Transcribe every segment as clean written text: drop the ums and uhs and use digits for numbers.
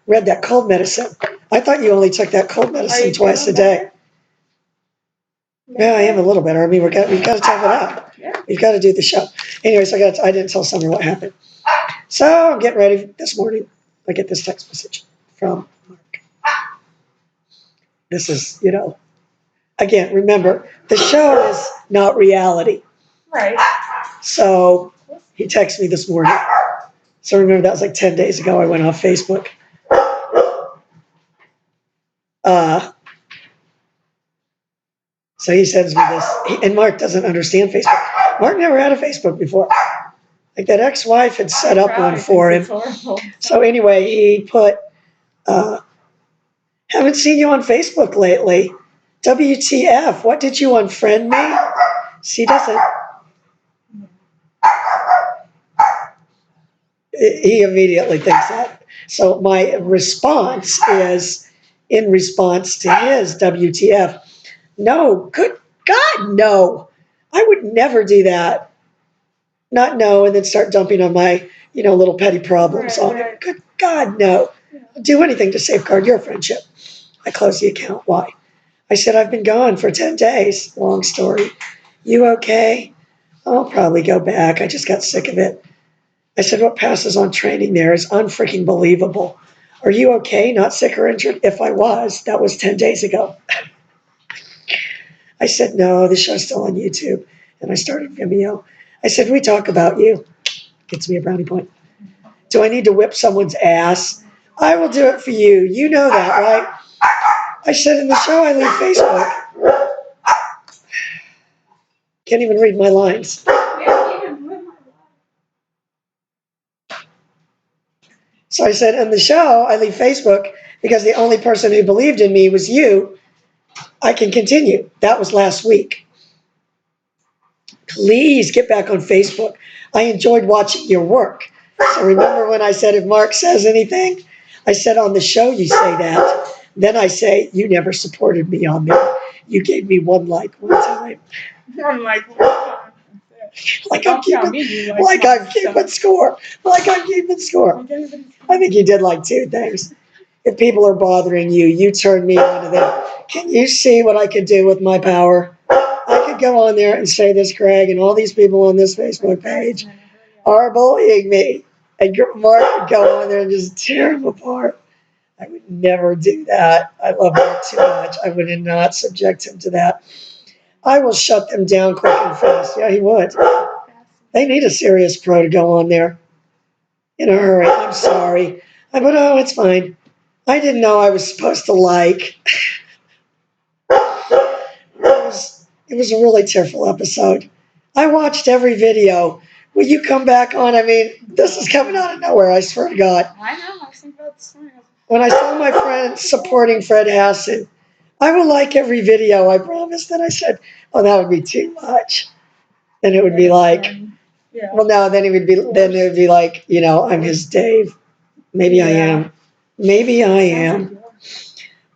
read that cold medicine. I thought you only took that cold medicine twice a day. Yeah, I am a little better. I mean, we've got to tough it up. Yeah. We've got to do the show. Anyways, I didn't tell Summer what happened. So I'm getting ready this morning. I get this text message from Mark. This is, again, remember, the show is not reality. Right. So he texted me this morning. So remember, that was like 10 days ago. I went off Facebook. So he sends me this. And Mark doesn't understand Facebook. Mark never had a Facebook before. Like that ex-wife had set up one for him. So anyway, he put, haven't seen you on Facebook lately. WTF, what did you unfriend me? She doesn't. He immediately thinks that. So my response is, in response to his WTF, no, good God, no. I would never do that. Not no, and then start dumping on my, little petty problems on him. Good God, no. I'll do anything to safeguard your friendship. I closed the account. Why? I said, I've been gone for 10 days. Long story. You okay? I'll probably go back. I just got sick of it. I said, what passes on training there is unfreaking believable. Are you okay? Not sick or injured? If I was, that was 10 days ago. I said, no, the show's still on YouTube. And I started Vimeo. I said, we talk about you. Gets me a brownie point. Do I need to whip someone's ass? I will do it for you. You know that, right? I said, in the show, I leave Facebook. Can't even read my lines. So I said, in the show, I leave Facebook because the only person who believed in me was you. I can continue. That was last week. Please get back on Facebook. I enjoyed watching your work. So remember when I said, if Mark says anything, I said on the show you say that. Then I say, you never supported me on there. You gave me one like one time. One like one time. Like I'm keeping score. I think you did like two things. If people are bothering you, you turn me on to them. Can you see what I could do with my power? I could go on there and say this, Greg, and all these people on this Facebook page are bullying me. And Mark would go on there and just tear them apart. I would never do that. I love Mark too much. I would not subject him to that. I will shut them down quick and fast. Yeah, he would. They need a serious pro to go on there in a hurry. I'm sorry. I went, oh, it's fine. I didn't know I was supposed to like. It was a really tearful episode. I watched every video. Will you come back on? I mean, this is coming out of nowhere, I swear to God. I know. I think that's fine. When I saw my friend supporting Fred Hassan, I will like every video, I promised. Then I said, oh, that would be too much. Then it would be like, well, no, then it would be like, I'm his Dave. Maybe I am. Maybe I am.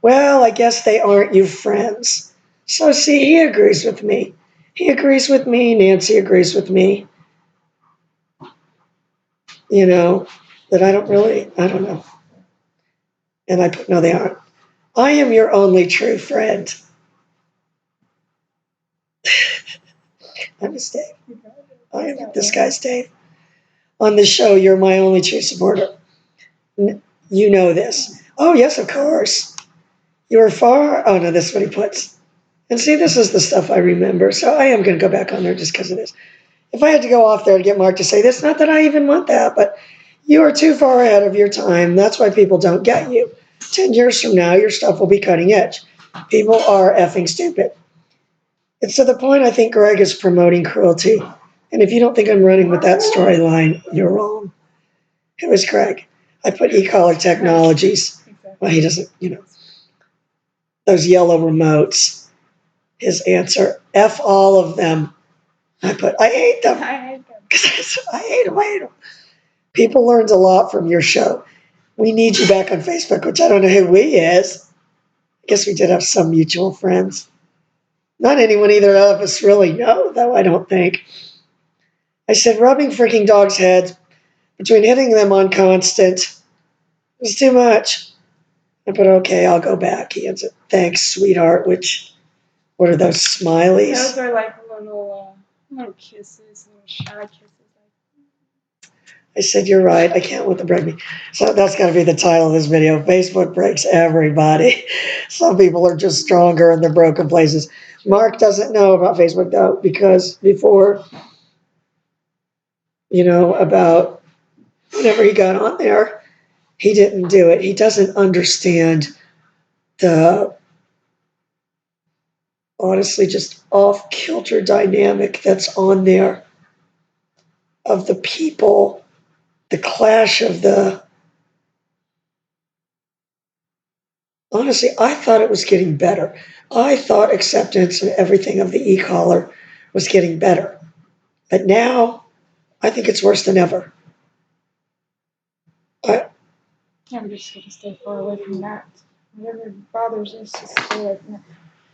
Well, I guess they aren't you friends. So see, he agrees with me. He agrees with me. Nancy agrees with me. That I don't know. And I put, no, they aren't. I am your only true friend. I'm his Dave. I am this guy's Dave. On the show, you're my only true supporter. You know this. Oh, yes, of course. You are far. Oh, no, this is what he puts. And see, this is the stuff I remember. So I am going to go back on there just because of this. If I had to go off there to get Mark to say this, not that I even want that, but you are too far ahead of your time. That's why people don't get you. 10 years from now, your stuff will be cutting edge. People are effing stupid. It's to the point I think Greg is promoting cruelty. And if you don't think I'm running with that storyline, you're wrong. It was Greg. I put e-collar technologies. Well, he doesn't, those yellow remotes. His answer, F all of them. I put, I hate them. I hate them. People learned a lot from your show. We need you back on Facebook, which I don't know who we is. I guess we did have some mutual friends. Not anyone either of us really know, though, I don't think. I said, rubbing freaking dogs' heads between hitting them on constant. was too much. I put, okay, I'll go back. He answered, thanks, sweetheart, which, what are those smileys? Those are like little kisses, little shy kisses. I said, you're right. I can't let them break me. So that's got to be the title of this video. Facebook breaks everybody. Some people are just stronger in their broken places. Mark doesn't know about Facebook, though, because before, about whenever he got on there, he didn't do it. He doesn't understand the, honestly, just off-kilter dynamic that's on there of the people, the clash of the, honestly, I thought it was getting better. I thought acceptance and everything of the e-collar was getting better. But now, I think it's worse than ever. I'm just going to stay far away from that. Whatever bothers us, just stay away from it.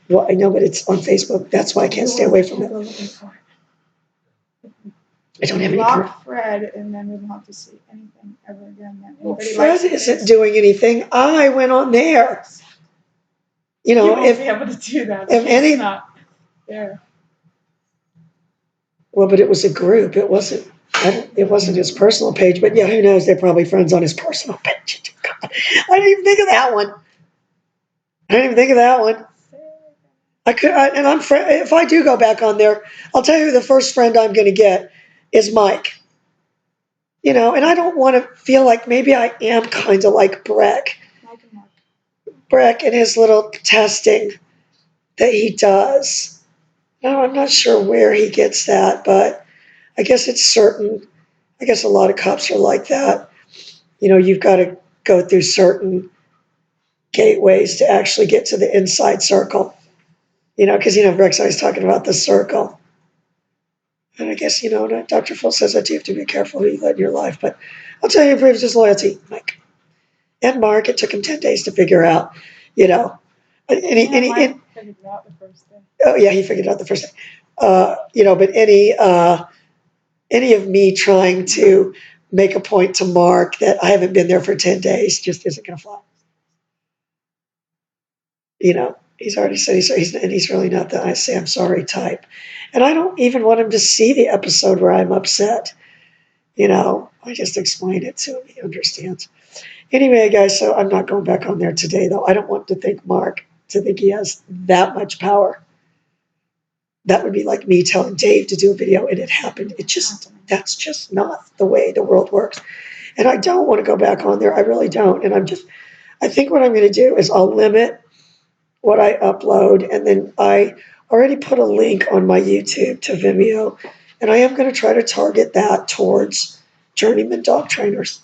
Well, I know, but it's on Facebook. That's why I can't stay away from it. Go looking for it. I don't have any proof. Block Fred, and then we don't have to see anything ever again. That anybody Fred likes isn't doing anything. I went on there. You won't be able to do that. It's not there. Well, but it was a group. It wasn't his personal page. But yeah, who knows? They're probably friends on his personal page. God, I didn't even think of that one. And I'm if I do go back on there, I'll tell you the first friend I'm going to get is Mike. And I don't want to feel like maybe I am kind of like Breck and his little testing that he does. No, I'm not sure where he gets that, but I guess it's certain. I guess a lot of cops are like that. You've got to go through certain gateways to actually get to the inside circle. Because, Breck's always talking about the circle. And I guess, Dr. Phil says that you have to be careful who you let in your life. But I'll tell you, it proves his loyalty, Mike. And Mark, it took him 10 days to figure out, And Mike figured it out the first day. Oh, yeah, he figured it out the first day. But any of me trying to make a point to Mark that I haven't been there for 10 days just isn't going to fly. He's already said he's really not the I say I'm sorry type. And I don't even want him to see the episode where I'm upset. I just explain it to him. He understands. Anyway, guys, so I'm not going back on there today, though. I don't want to Mark to think he has that much power. That would be like me telling Dave to do a video and it happened. That's just not the way the world works. And I don't want to go back on there. I really don't. And I think what I'm going to do is I'll limit what I upload. And then I already put a link on my YouTube to Vimeo. And I am going to try to target that towards journeyman dog trainers.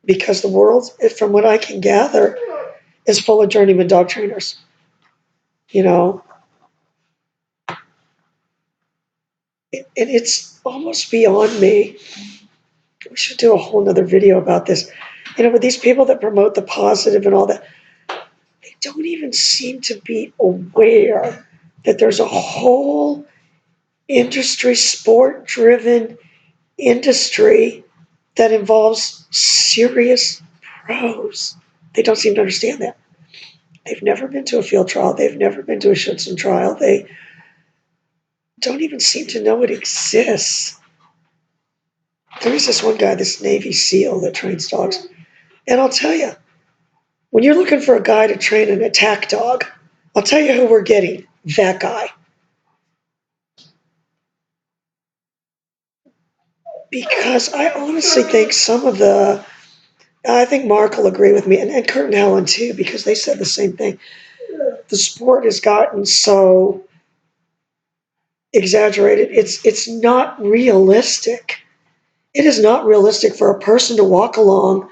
Because the world, from what I can gather, is full of journeyman dog trainers. And it's almost beyond me. We should do a whole nother video about this. With these people that promote the positive and all that, they don't even seem to be aware that there's a whole industry, sport-driven industry that involves serious pros. They don't seem to understand that. They've never been to a field trial. They've never been to a Schützen trial. They don't even seem to know it exists. There is this one guy, this Navy SEAL that trains dogs. And I'll tell you, when you're looking for a guy to train an attack dog, I'll tell you who we're getting, that guy. Because I honestly think I think Marc will agree with me, and Kurt and Helen too, because they said the same thing. The sport has gotten so exaggerated. It's not realistic. It is not realistic for a person to walk along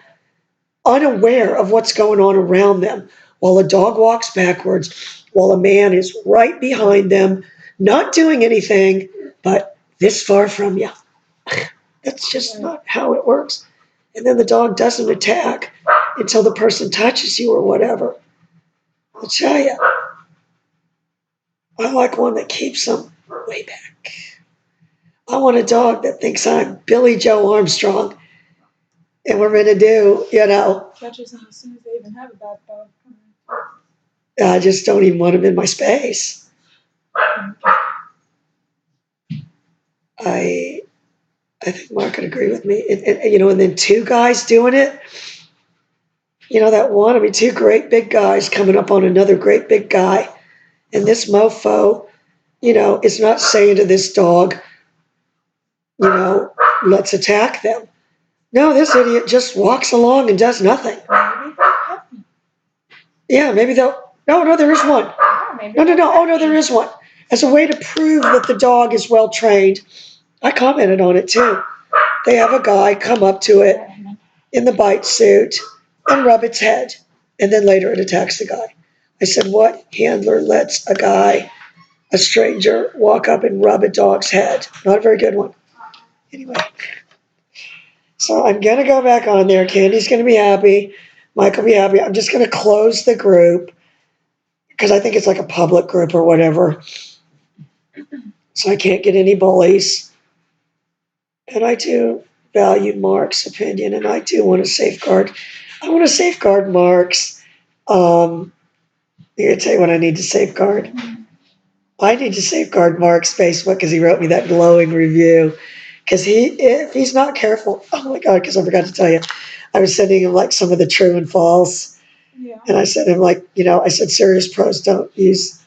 unaware of what's going on around them while a dog walks backwards, while a man is right behind them, not doing anything, but this far from you. That's just not how it works. And then the dog doesn't attack until the person touches you or whatever. I'll tell you, I like one that keeps them way back. I want a dog that thinks I'm Billy Joe Armstrong, and we're going to do, Catches them as soon as they even have a bad dog. I just don't even want him in my space. I think Mark could agree with me. And then two guys doing it. That one, I mean, two great big guys coming up on another great big guy. And this mofo, is not saying to this dog, let's attack them. No, this idiot just walks along and does nothing. Maybe they're puppy. Yeah, maybe they'll. No, there is one. Yeah, maybe No. they're Oh, no, puppy. there is one. As a way to prove that the dog is well trained, I commented on it too. They have a guy come up to it in the bite suit and rub its head, and then later it attacks the guy. I said, what handler lets a stranger, walk up and rub a dog's head? Not a very good one. Anyway, so I'm going to go back on there. Candy's going to be happy. Mike will be happy. I'm just going to close the group because I think it's like a public group or whatever. So I can't get any bullies. And I do value Mark's opinion, and I do want to safeguard. I want to safeguard Mark's. I'm going to tell you what I need to safeguard. I need to safeguard Mark's Facebook because he wrote me that glowing review. Because if he's not careful, oh my God, because I forgot to tell you, I was sending him like some of the true and false. Yeah. And I sent him I said, serious pros don't use,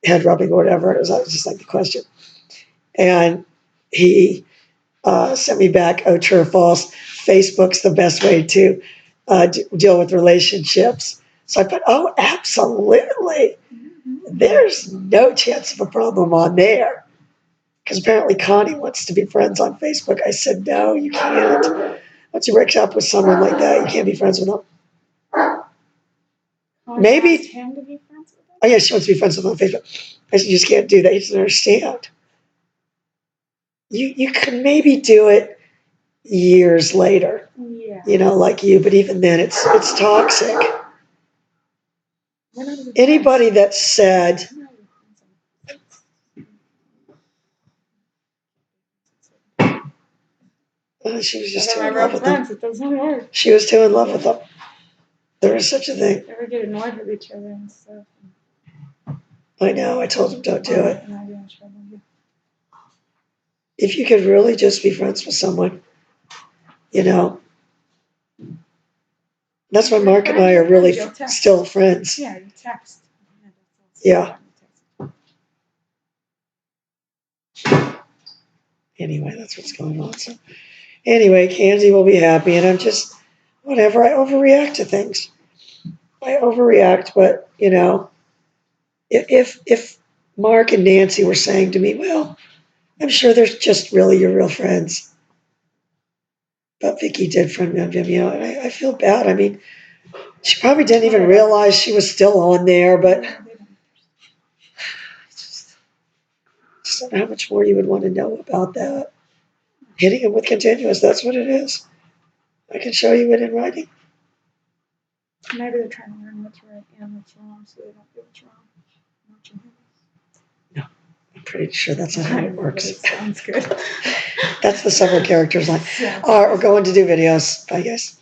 head rubbing or whatever. It was just like the question. And he sent me back, oh, true or false, Facebook's the best way to deal with relationships. So I put, oh, absolutely. There's no chance of a problem on there. Because apparently Connie wants to be friends on Facebook. I said, no, you can't. Once you break up with someone like that, you can't be friends with them. Maybe. Asked him to be friends with him? Oh, yeah, she wants to be friends with him on Facebook. I said, you just can't do that. He doesn't understand. You can maybe do it years later. Yeah. Like you, but even then it's toxic. Anybody that said, she was just too in love with them. It doesn't work. She was too in love with them. There is such a thing. They ever get annoyed with each other and stuff. I know, I told him don't do it. If you could really just be friends with someone, that's why Mark and I are really still friends. Yeah, you text. Yeah. Anyway, that's what's going on. So, anyway, Kenzie will be happy, and I'm just, whatever, I overreact to things. I overreact, but, if Mark and Nancy were saying to me, well, I'm sure they're just really your real friends. But Vicky did friend me on Vimeo, and I feel bad. I mean, she probably didn't even realize she was still on there, but just don't know how much more you would want to know about that. Hitting him with continuous, that's what it is. I can show you it in writing. Maybe they're trying to learn what's right and what's wrong so they don't do what's wrong. No, I'm pretty sure that's not how it works. Sounds good. That's the summer characters line. Or going to do videos. Bye, guys.